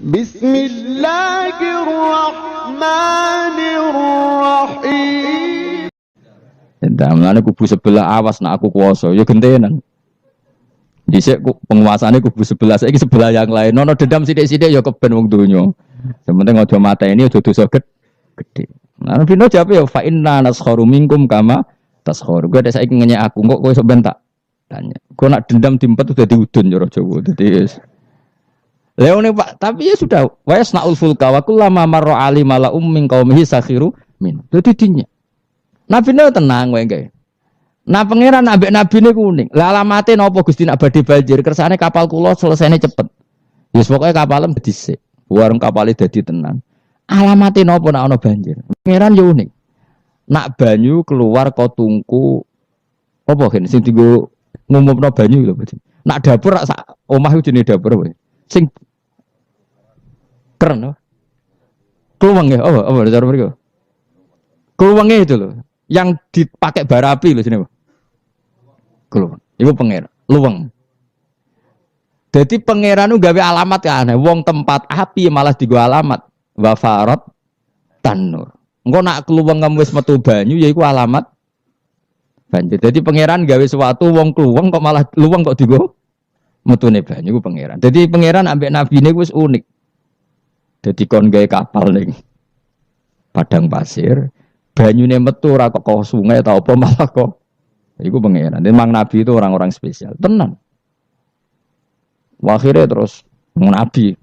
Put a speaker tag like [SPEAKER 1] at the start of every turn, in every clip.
[SPEAKER 1] Bismillahirrahmanirrahim.
[SPEAKER 2] Mulane kubu sebelah awas nak aku kuwasa ya gentenan. Dhisik penguasane kubu sebelah saiki sebelah yang lain. Ono dendam sithik-sithik ya keben wong donya. Sementing aja mateni aja dosa gede. Nah, Vino jawab ya fa inna naskharu minkum kama taskharu. Gue ada saiki ngenyek aku kok kowe sok bentak. Tanya. Gue nak dendam dimpet udah diudun cara Jawa. Dadi Leone Pak, tapi ya sudah. Wa yasnaul fulka wa kullama marra ali mala min qaumihi sakhiru min. Dadi dinya. Nabi ne tenang wae gawe. Nah pangeran ambek nabine kuning. Lah alamate napa Gusti nak badhe banjir kersane kapal kula selesainya cepet. Wis pokoke kapalem dhisik. Warung kapale dadi tenan. Alamate napa nak ana banjir? Pangeran yo unik. Nak banyu keluar kok tungku apa kene sing dienggo ngumumno banyu lho. Nak dapur sak omah jenenge dapur wae. Sing keren. Kluweng ya, apa cara mriko? Kluwenge itu loh. Yang dipakai bara api loh sini, Pak. Kluweng. Iku pangeran, luweng. Jadi pangeran itu gawe alamat kan, wong tempat api malah digo alamat. Wafarat tanur. Engko nak kluweng wis metu banyu ya iku alamat banjir. Jadi pangeran gawe sesuatu wong kluweng kok malah luweng kok digo metune banyu iku pangeran. Jadi pangeran ambek nabine wis unik. Jadi kon gawe kapal ning padang pasir. Banyune metu ora kok sungai atau apa malah kok iku pangeran. Memang nabi itu orang-orang spesial, tenan. Akhirnya terus nabi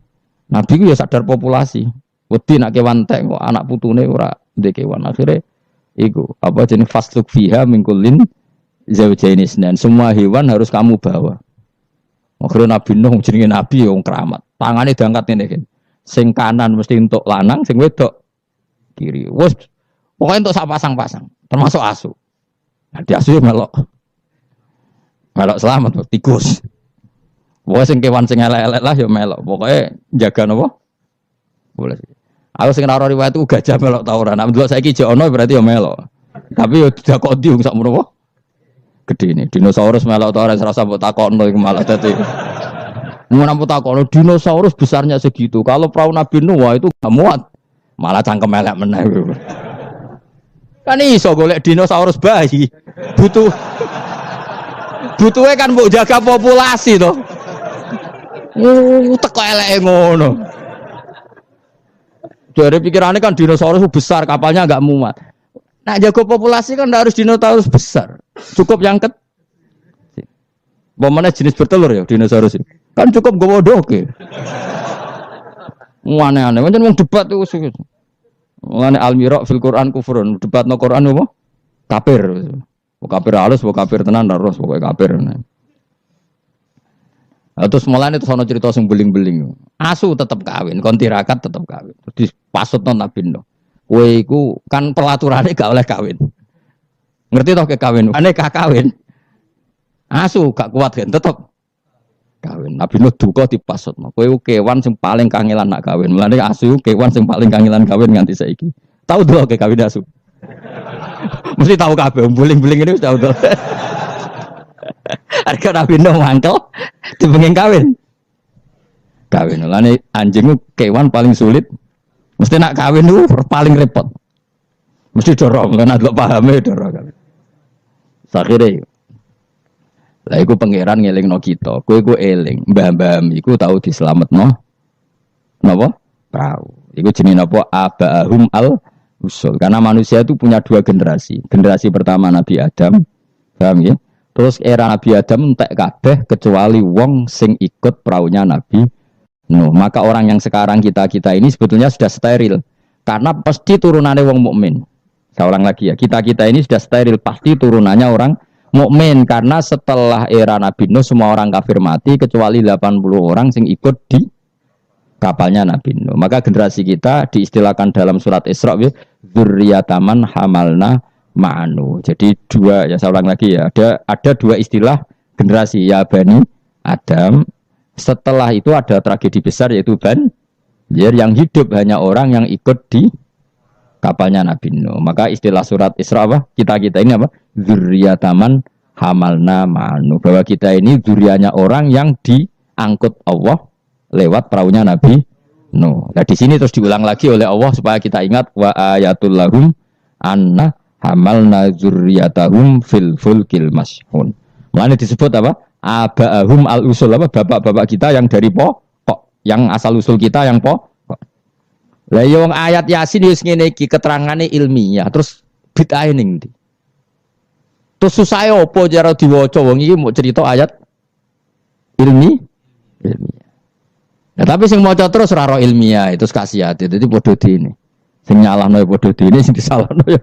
[SPEAKER 2] ku ya sadar populasi. Wedi nak kewan entek kok anak putune ora ndek kewan. Akhirnya iku apa jeneng fasluk fiha min kullin zawjaini isnan. Semua hewan harus kamu bawa. Akhirnya Nabi Nuh jenenge nabi wong keramat. Tangane diangkat ngene iki. Sing kanan mesti untuk lanang, sing wedok kiri. Wes pokoknya untuk sak pasang-pasang, termasuk asu. Nah, di asu ya melok selamat, tikus. Pokoknya sing kewan sing elek-elek lah ya melok. Pokoknya jaga napa? Boleh. Aku sing ora riwayat itu gajah melok ta ora. Nek delok saiki jek ono berarti ya melok. Tapi ya tidak kok diung sak menapa? Gede ini. Dinosaurus melok ta ora serasa mbok takokno iku malah dadi. Mun nampu takokno dinosaurus besarnya segitu. Kalau perahu Nabi Nuh itu enggak muat. Malah cangkem elek meneh. Kan iso golek dinosaurus bayi. Butuhe kan mbok jaga populasi to. Teko eleke ngono. Dari pikirannya kan dinosaurus besar, kapalnya enggak muat. Nah jaga populasi kan harus dinosaurus besar. Cukup yang Bagaimana jenis bertelur ya dinosaurus itu? Kan cukup gowo doke. Aneh-aneh, macam wong debat itu. Mulane al-mira' fil Qur'an kufrun, debat no Qur'an apa? Kafir. Kafir halus, kafir tenan terus pokoke kafir. Terus mulane terus ana cerita sing beling-beling. Asu tetep kawin, kon tirakat tetep kawin. Terus dipasutno Nabi Nuh. Kowe iku kan pelaturane gak oleh kawin. Ngerti toh ke kawin? Ane gak kawin. Asu gak kuat kan tetep kawin. Nabi Nuh duka dipasutno. Kowe kewan sing paling kangelan nak kawin. Mulane asu kewan sing paling kangelan kawin nganti saiki. Tahu dulu ke kawin asu. Mesti tahu kabeh, beling-beling ini wis tahu dulu. Harga Nabi Nuh mangkel dipengen kawin. Kawin. Mulane anjing kewan paling sulit. Mesti nak kawin itu paling repot. Mesti dorong, karena delok pahame dorong kawin. Sakhire lah iku pangeran ngelingno kita. Kowe iku eling, mbah-mbah iku tau dislametno. Napa? Perahu. Iku jenenge napa? Abahum al-usul. Karena manusia itu punya dua generasi. Generasi pertama Nabi Adam. Paham ya? Terus era Nabi Adam entek kabeh kecuali wong sing ikut perahunya Nabi Nuh. Maka orang yang sekarang kita ini sebetulnya sudah steril. Karena pasti turunannya wong mukmin. Saya ulang lagi ya. Kita ini sudah steril, pasti turunannya orang mukmin karena setelah era Nabi Nuh semua orang kafir mati kecuali 80 orang sing ikut di kapalnya Nabi Nuh. Maka generasi kita diistilahkan dalam surat Isra dzurriyyataman hamalna ma'anu. Jadi dua ya saya ulang lagi ya. Ada dua istilah generasi ya Bani Adam. Setelah itu ada tragedi besar yaitu banjir yang hidup hanya orang yang ikut di kapalnya Nabi Nuh. Maka istilah surat Isra apa? Kita ini apa? Dzurriyyataman hamalna ma'anu. Bahwa kita ini dzurriyyahnya orang yang diangkut Allah lewat perahunya Nabi No. Nah di sini terus diulang lagi oleh Allah supaya kita ingat wa ayatul lahum anna hamalna dzurriyyatahum fil fulkil mashhun. Mulane disebut apa? Abaahum al usul apa? Bapak-bapak kita yang dari pokok, yang asal usul kita yang pokok. Lah yo ayat Yasin wis ngene iki keterangane ilmiah, terus bid'ah ning ndi? Terus susah opo cara diwaca wong iki mau cerita ayat ilmiah. Ya, tapi sing maca terus ora ro ilmiah itu kasiat itu padha dene. Sing nyalahno padha dene sing disalahno ya.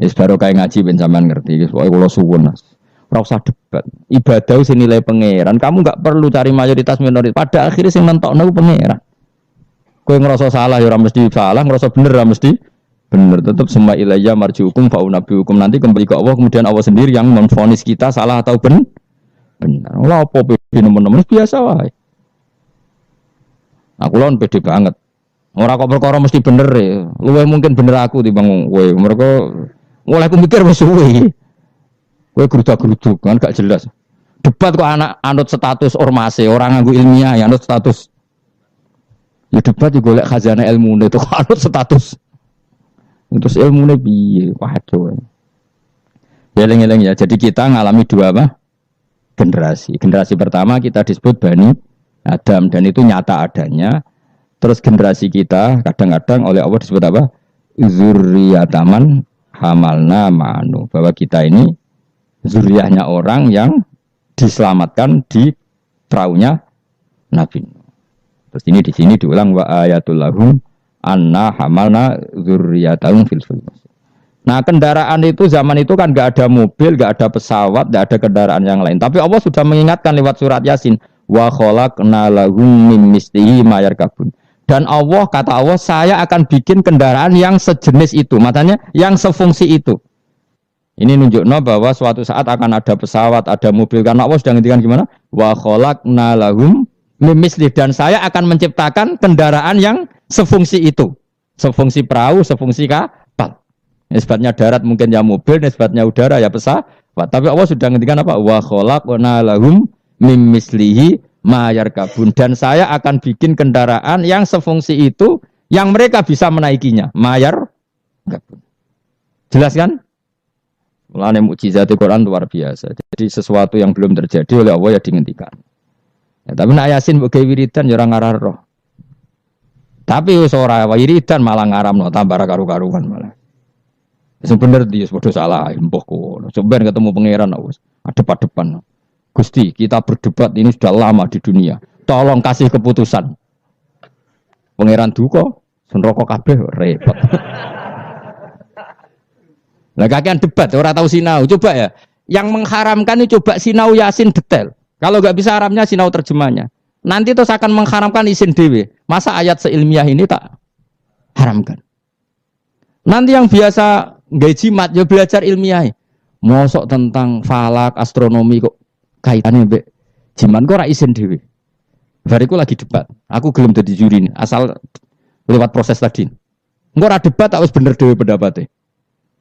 [SPEAKER 2] Wis baru kae ngaji ben sampean ngerti wis pokoke kula suwun Mas. Ora usah debat. Ibadah sing nilai pangeran, kamu enggak perlu cari mayoritas minoritas. Pada akhirnya sing nentokno ku pangeran. Kowe ngerasa salah ya ora mesti salah, ngerasa bener ora mesti bener. Tetap semua ilayya marjiukum fa unabbiukum, nanti kembali ke Allah, kemudian Allah sendiri yang memvonis kita salah atau benar. Ora apa pede nemen-nemen biasa wae. Aku lawan pede banget. Ora kok perkara mesti bener ya. Luwe mungkin bener aku timbang kowe. Mereka mulai aku mikir wis suwe. Kowe gerudak-geruduk kan gak jelas. Debat kok anak anut status ormase, orang nganggo ilmiah ya anut status. Ya debat yo golek khazanah ilmune itu anut status. Terus ilmune piye? Waduh. Ya eling-eling ya. Jadi kita ngalami dua apa? Generasi. Generasi pertama kita disebut Bani Adam dan itu nyata adanya. Terus generasi kita kadang-kadang oleh Allah disebut apa? Zurriyataman hamalna ma'anu. Bahwa kita ini zuriyahnya orang yang diselamatkan di perahunya Nabi. Terus ini di sini diulang wa ayatul lahum anna hamalna zurriyatahum fil fulk. Nah kendaraan itu zaman itu kan nggak ada mobil, nggak ada pesawat, nggak ada kendaraan yang lain. Tapi Allah sudah mengingatkan lewat surat Yasin wa khalaqna lahum min mislihi ma yarkabun. Dan Allah kata Allah saya akan bikin kendaraan yang sejenis itu, makanya yang sefungsi itu. Ini nunjukno bahwa suatu saat akan ada pesawat, ada mobil. Karena Allah sudah ngendikan gimana? Wa khalaqna lahum min mislihi, dan saya akan menciptakan kendaraan yang sefungsi itu. Sefungsi perahu, sefungsi kapal. Nisbatnya darat mungkin ya mobil, nisbatnya udara ya pesawat. Tapi Allah sudah ngendikan apa? Wa khalaqna lahum min mislihi ma yarkabun, dan saya akan bikin kendaraan yang sefungsi itu yang mereka bisa menaikinya. Mayar jelas kan? Mulane mukjizat Al-Qur'an luar biasa. Jadi sesuatu yang belum terjadi oleh Allah ya dihentikan. Ya, tapi nak Yasin mbok wiridan ya ora ngarar roh. Tapi wis ora wiridan malah ngaramno tambah karu-karuan malah. Sing bener dia padha salah, mbah kono. Coba ketemu pangeran wis adep-adepan. Gusti, kita berdebat ini sudah lama di dunia. Tolong kasih keputusan. Pangeran duka, senroko kabeh repot. Lah kakean debat, ora tahu sinau. Coba ya, yang mengharamkan itu coba sinau Yasin detail. Kalau nggak bisa Arabnya sinau terjemahnya. Nanti terus akan mengharamkan isin dewe. Masa ayat seilmiah ini tak haramkan? Nanti yang biasa nggak jimat ya belajar ilmiah. Mosok tentang falak, astronomi kok kaitannya mbek jimat kok ora isin dhewe. Bariku lagi debat. Aku gelem dadi juri asal lewat proses tadi. Engko ora debat tak wis bener dhewe pendapate.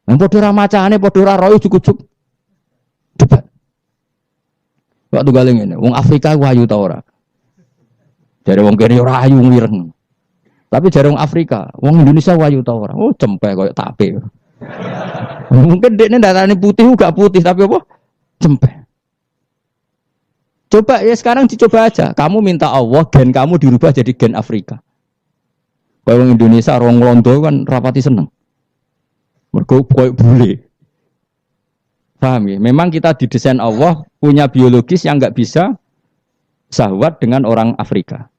[SPEAKER 2] Nang padha ora macane, padha ora royo cukup debat. Waktu gale ngene, wong Afrika ku ayu ta ora? Jare wong kene ora ayu ngireng. Tapi jare wong Afrika, wong Indonesia ayu ta ora? Oh, cempek koyo tape. Mungkin dekne darane putih gak putih tapi apa? Cempek. Coba ya sekarang dicoba aja. Kamu minta Allah gen kamu dirubah jadi gen Afrika. Kalau Indonesia orang Londo kan rapati seneng. Mergo koyo bule. Paham ya? Memang kita didesain Allah punya biologis yang enggak bisa sahwat dengan orang Afrika.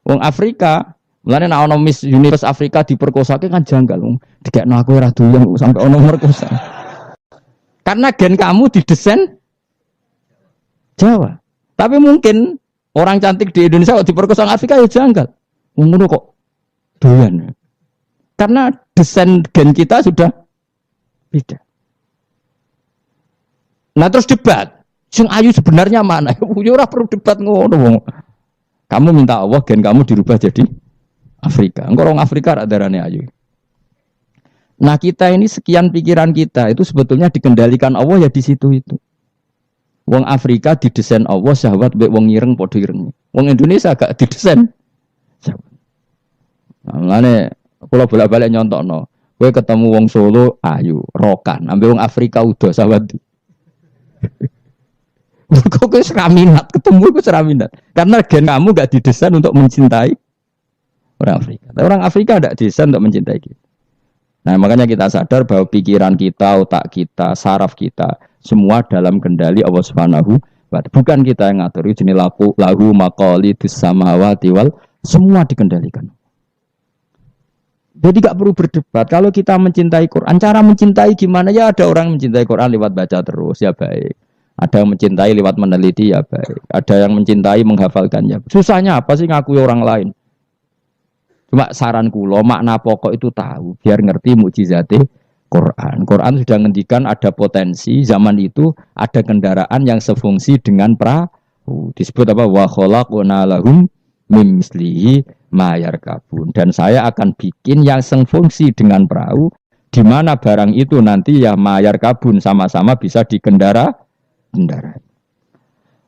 [SPEAKER 2] Wong Afrika, mulane nek ana Miss Universe Afrika diperkosake kan janggal. Dikekno aku ora doyan sampai ana merkosa. Karena gen kamu didesain Jawa. Tapi mungkin orang cantik di Indonesia kok diperkosa Afrika ya janggal. Ngono kok doyan. Karena desain gen kita sudah beda. Nah terus debat. Sing ayu sebenarnya mana? Ya ora perlu debat ngono. Kamu minta Allah gen kamu dirubah jadi Afrika. Engko orang Afrika ra darane ayu. Nah kita ini sekian pikiran kita itu sebetulnya dikendalikan Allah ya di situ itu. Wong Afrika didesain Allah syahwat mbek wong ireng padha ireng. Wong Indonesia gak didesain syahwat. Mulane kula bolak-balik nyontokno. Kowe ketemu wong Solo ayu, rokan, ambil wong Afrika udah sawadi. Kok kowe seraminat ketemu kowe seraminat. Karena gen kamu gak didesain untuk mencintai orang Afrika. Orang Afrika tidak desain untuk mencintai kita. Nah, makanya kita sadar bahwa pikiran kita, otak kita, saraf kita semua dalam kendali Allah Subhanahu wa ta'ala. Bukan kita yang ngatur. Jenis lahu maqalidus samawati wal semua dikendalikan. Jadi gak perlu berdebat. Kalau kita mencintai Quran, cara mencintai gimana? Ya ada orang mencintai Quran lewat baca terus, ya baik. Ada yang mencintai lewat meneliti, ya baik. Ada yang mencintai menghafalkannya. Susahnya apa sih ngakui orang lain? Cuma saran kula, makna pokok itu tahu, biar ngerti mukjizate Quran. Quran sudah ngendikan ada potensi zaman itu ada kendaraan yang sefungsi dengan perahu. Disebut apa? Wa khalaqna lahum mim mislihi mayar kabun, dan saya akan bikin yang sefungsi dengan perahu di mana barang itu nanti ya mayar kabun sama-sama bisa dikendarai.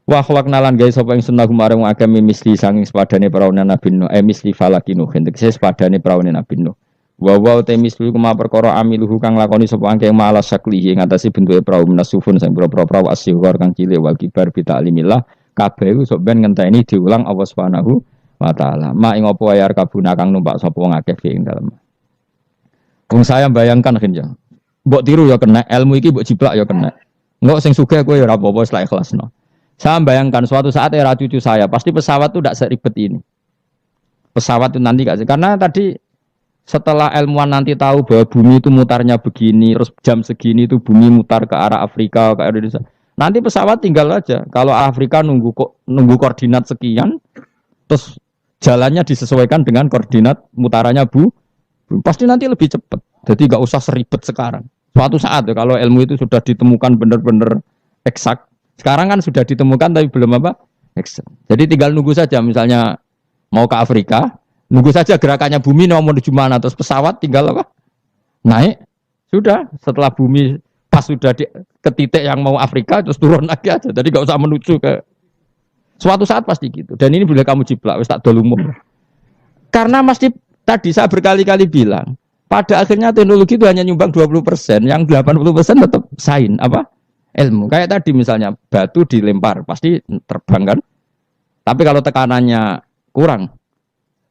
[SPEAKER 2] Wa khalaqna lan gawe sapa ing sunah marang akeh misli sanging sepadane perahu Nabi Nuh misli falakinu hentekse sepadane perahu Nabi Nuh wa te misli kuma perkara amiluhu kang lakoni sapa angke malas saklihi ngatasi bentuke perahu minasufun sing perahu asyghar kang cilik wal kibar bi ta'limillah kabeh iku sok ben ngenteni diulang Allah Subhanahu wa ta'ala. Ma ing apa wae kabuna kang numpak sapa wong akeh ing dalem. Wong saya bayangkan kinja. Mbok tiru ya kena, ilmu iki mbok jiplak ya kena. Engko sing sugih kowe ya ora apa-apa wis ikhlasno. Saya bayangkan suatu saat era cucu saya pasti pesawat itu tidak seribet ini. Pesawat itu nanti enggak, karena tadi setelah ilmuwan nanti tahu bahwa bumi itu mutarnya begini, terus jam segini itu bumi mutar ke arah Afrika, ke Indonesia. Nanti pesawat tinggal aja. Kalau Afrika nunggu koordinat sekian, terus jalannya disesuaikan dengan koordinat mutarannya pasti nanti lebih cepat. Jadi nggak usah seribet sekarang. Suatu saat ya, kalau ilmu itu sudah ditemukan benar-benar eksak. Sekarang kan sudah ditemukan tapi belum apa eksak. Jadi tinggal nunggu saja. Misalnya mau ke Afrika, nunggu saja gerakannya bumi mau menuju mana, terus pesawat tinggal apa naik. Sudah setelah bumi pas sudah ke titik yang mau Afrika terus turun lagi aja. Jadi nggak usah menuju ke. Suatu saat pasti gitu. Dan ini boleh kamu jiplak, wis tak dol umum. Karena mesti tadi saya berkali-kali bilang, pada akhirnya teknologi itu hanya nyumbang 20%, yang 80% tetap sains apa? Ilmu. Kayak tadi misalnya batu dilempar, pasti terbang kan? Tapi kalau tekanannya kurang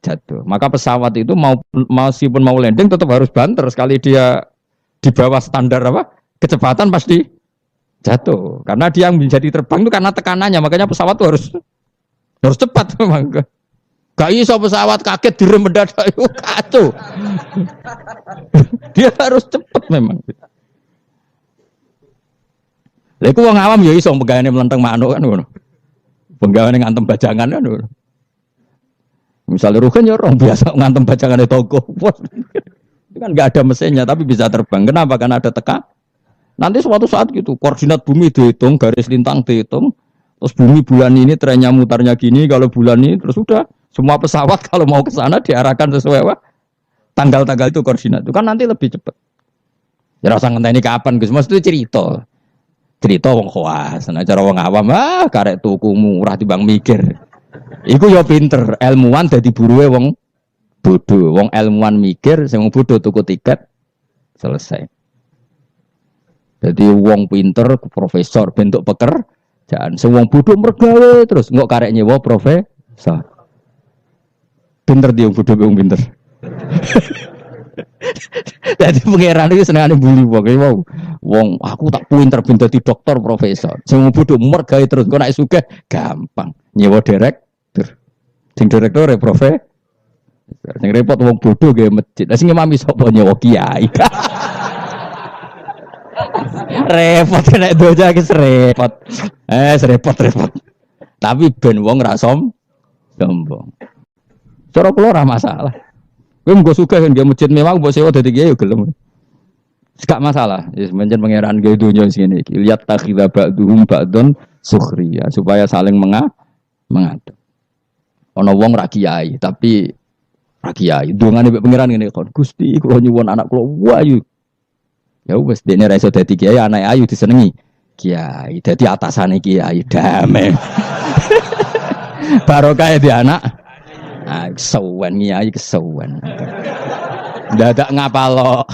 [SPEAKER 2] jatuh. Maka pesawat itu meskipun mau landing tetap harus banter sekali dia di bawah standar apa? Kecepatan pasti jatuh, karena dia yang menjadi terbang itu karena tekanannya, makanya pesawat itu harus cepat memang. Gak iso pesawat kaget direm mendadak itu kacau. Dia harus cepat memang. Lha iku wong awam ya iso pegawene mlenteng manuk kan ngono. Pegawene ngantem bajangan kan ngono. Misalnya Rugen ya orang biasa ngantem bajangane toko. Itu kan gak ada mesinnya tapi bisa terbang. Kenapa? Karena ada tekan. Nanti suatu saat gitu, koordinat bumi dihitung, garis lintang dihitung, terus bumi bulan ini trennya mutarnya gini, kalau bulan ini terus sudah semua pesawat kalau mau ke sana diarahkan sesuai tanggal-tanggal itu koordinat itu kan nanti lebih cepat. Ya rasa ngenteni kapan Gus, maksud itu cerita wong khawas, nah cara wong awam karek tuku murah timbang mikir. Iku ya pinter, ilmuwan dadi buruwe wong bodoh, wong ilmuwan mikir, sing wong bodoh tuku tiket selesai. Jadi wong pinter profesor bentuk pekerjaan, wong bodoh mergawe terus nggak karek nyewa profesor. Pinter dia wong bodoh wong pinter. Jadi pangeran itu senengane bully wong. Wong aku tak pinter ben dadi dokter profesor. Sing wong bodoh mergawe terus kok nek sugih gampang nyewa direktur. Sing direktur ya profesor. Sing repot wong bodoh gawe masjid. Lah sing imami sapa nyewa kiai. Repot kena doja ki repot. Repot. Tapi ben wong ra sombong. Cara kula ora masalah. Kowe mung sugih kan nggih masjid mewah mbok sewa dadi kiai yo gelem. Gak masalah. Wis mencen pangeran gawe donya sing iki. Lihat takhidha ba'dhum ba'dun sukhriya supaya saling mengatur. Ana wong ra kiai tapi ra kiai. Dongane mbek pangeran ngene kon. Gusti kula nyuwun anak kula wayu. Ya wis dene ra iso dadi kiai, anake ayu disenengi. Kiai, dadi atasane kiai damai. Barokah di anak Kesuwen Kiai kesuwen. Dadak ngapalo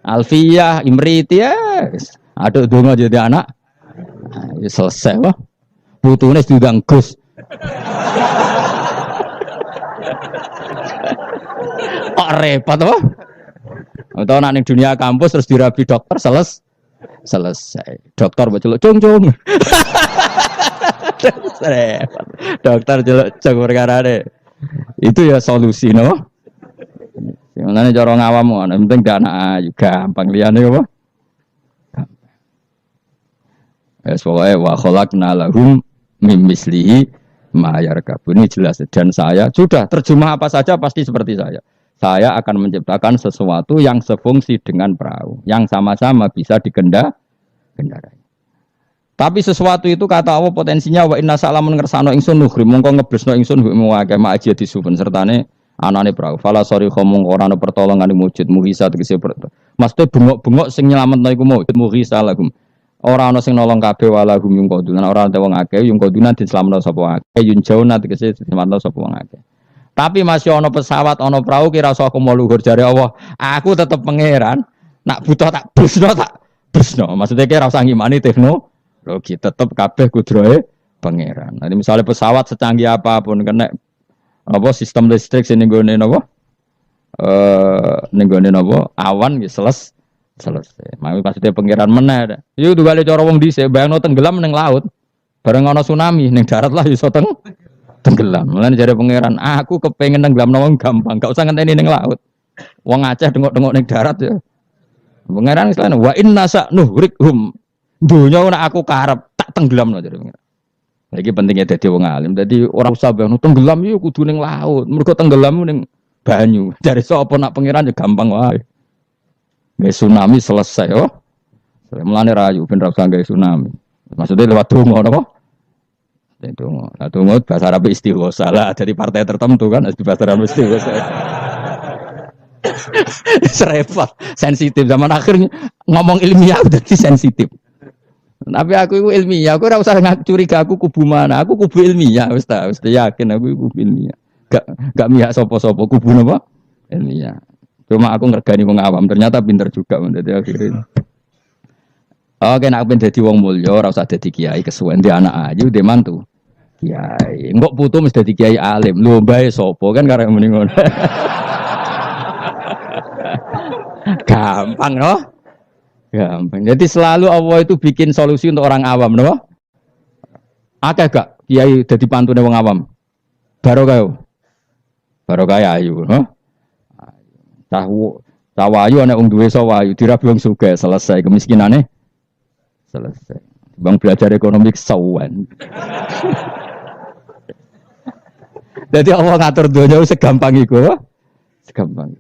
[SPEAKER 2] Alfiyah, Imriti ya. Aduh donga jadi anak. Ya selesai wah. Putune diundang Gus. Kok repot wah. Atau nak ning dunia kampus terus dirabi dokter selesai. Dokter mbok celuk cung. Dokter celuk cung perkarane. Itu ya solusi no. Sebenarnya cara ngawam ngono, penting dana ayu gampang liyane apa? Wes pokoke wa khalaqna lahum mim mislihi ma yarkabun. Ini jelas dan saya sudah terjemah apa saja pasti seperti saya. Saya akan menciptakan sesuatu yang sefungsi dengan perahu, yang sama-sama bisa dikendarai. Tapi sesuatu itu kata Allah potensinya wa inna salamun ngersano ingsun nuhri mongko ngeblesno ingsun mu akeh ma aja disupen sertane anane perahu. Fala sori khomong ora ana pertolongan mujud muhisa tegese mesti bengok-bengok sing nyelametno iku mujud muhisa lahum. Ora ana sing nolong kabeh walahum yung kodunan ora ana wong akeh yung kodunan diselametno sapa akeh yun jauna tegese diselametno sapa wong akeh. Tapi masih ana pesawat ana perahu kira usah aku mau luhur jare Allah. Aku tetep pangeran nak butuh tak bresno. Maksudnya kira usah ngimani teknologi tetep kabeh kudrohe pangeran. Nanti misalnya pesawat secanggih apapun kena apa sistem listrik sing nggone napa nggone napa awan ya selesai. Mami maksudnya pangeran meneh. Yo dugale cara wong dhisik bayangno tenggelam ning laut. Bareng ana tsunami ning darat lah iso tenggelam. Mulane jare pangeran, aku kepengin nenggelamno wong gampang, gak usah ngenteni ning laut. Wong Aceh dengok-dengok ning darat ya. Pangeran istilahnya wa inna sa'nuhrikhum. Dunya nek aku karep tak tenggelamno jare pangeran. Iki pentingnya dadi wong alim. Dadi ora usah bayangno tenggelam yo kudu ning laut. Mergo tenggelam ning banyu. Jare sapa nak pangeran ya gampang wae. Nggih tsunami selesai oh. Mulane rayu ben ra usah gawe tsunami. Maksudnya lewat donga napa? Donga. Lah donga bahasa Arab istighosa lah dari partai tertentu kan di bahasa Arab istighosa. Serempet, sensitif zaman akhirnya ngomong ilmiah udah sensitif. Tapi aku itu ilmiah, aku ora usah curiga aku kubu mana, aku kubu ilmiah wis yakin aku kubu ilmiah. Gak mihak sapa-sapa kubu napa? Ilmiah. Cuma aku ngergani wong awam, ternyata pinter juga menjadi akhirnya. Oke, nek ben dadi wong mulya ora usah dadi kiai kesuwen di anak ayu di mantu. Kiai, engko putu mesti dadi kiai alim. Lho bae sapa kan karek muni ngono. Gampang no? Gampang. Jadi selalu Allah itu bikin solusi untuk orang awam, no? Akeh gak kiai dadi pantune wong awam? Barokah ayu, no? Tawayu ana wong duwe sawayu dirabi wong sugih selesai kemiskinane. Selesai. Bang belajar ekonomi kesawan. Jadi Allah ngatur dunia segampang itu. Segampang.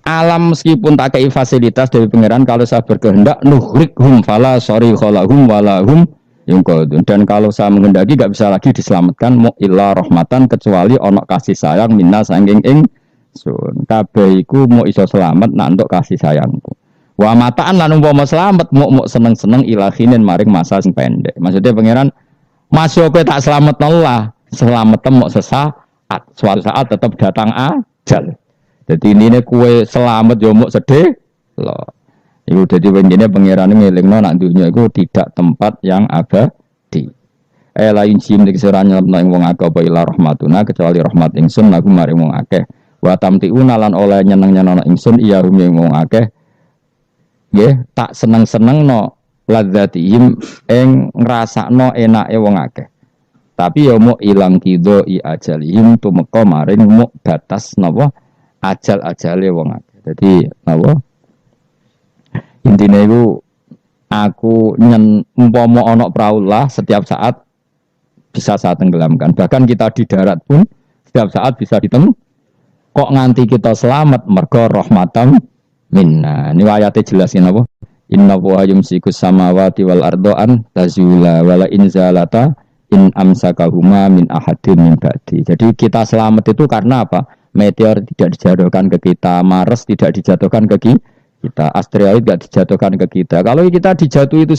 [SPEAKER 2] Alam meskipun tak kei fasilitas dari pangeran kalau saya berkehendak nuhrikhum fala sorry kholahum walahum yungkodun. Dan kalau saya menghendaki gak bisa lagi diselamatkan mu illa rahmatan kecuali ono kasih sayang minna sangking ingsun. Kabeh iku mau iso selamat nak untuk kasih sayangku. Wa mataan lan umpama selamat muk seneng-seneng ilahinin maring masa sing pendek. Maksudnya pangeran masuk kowe tak selamat Allah, selamat muk sesaat. Suatu saat tetap datang ajal. Jadi ini kowe selamat yo muk sedih lho. Iku dadi wengine pangeran ngelingno nak dunya iku tidak tempat yang abadi. Lain sim nek sira nyelapno ing wong akeh apa ila rahmatuna kecuali rahmat ingsun lagu maring wong akeh. Wa tamtiuna lan oleh nyeneng-nyenengno ingsun iya rum wong akeh. Nggih, tak seneng-senengno ladzatihim ing ngrasakno enake wong akeh. Tapi ya mau ilang kido i ajalihim tumeka maring mu batas napa ajal-ajale wong akeh. Dadi napa intine iku aku umpama ana prau lah setiap saat bisa saya tenggelamkan. Bahkan kita di darat pun setiap saat bisa kok nganti kita selamat mergo rahmatan minna. Ini ayatnya jelasin apa? Inna wa yumsikus samawati wal ardo'an tazula wala inzalata in amsakahuma min ahadin min ba'di. Jadi kita selamat itu karena apa? Meteor tidak dijatuhkan ke kita, Mars tidak dijatuhkan ke kita, asteroid tidak dijatuhkan ke kita. Kalau kita dijatuh itu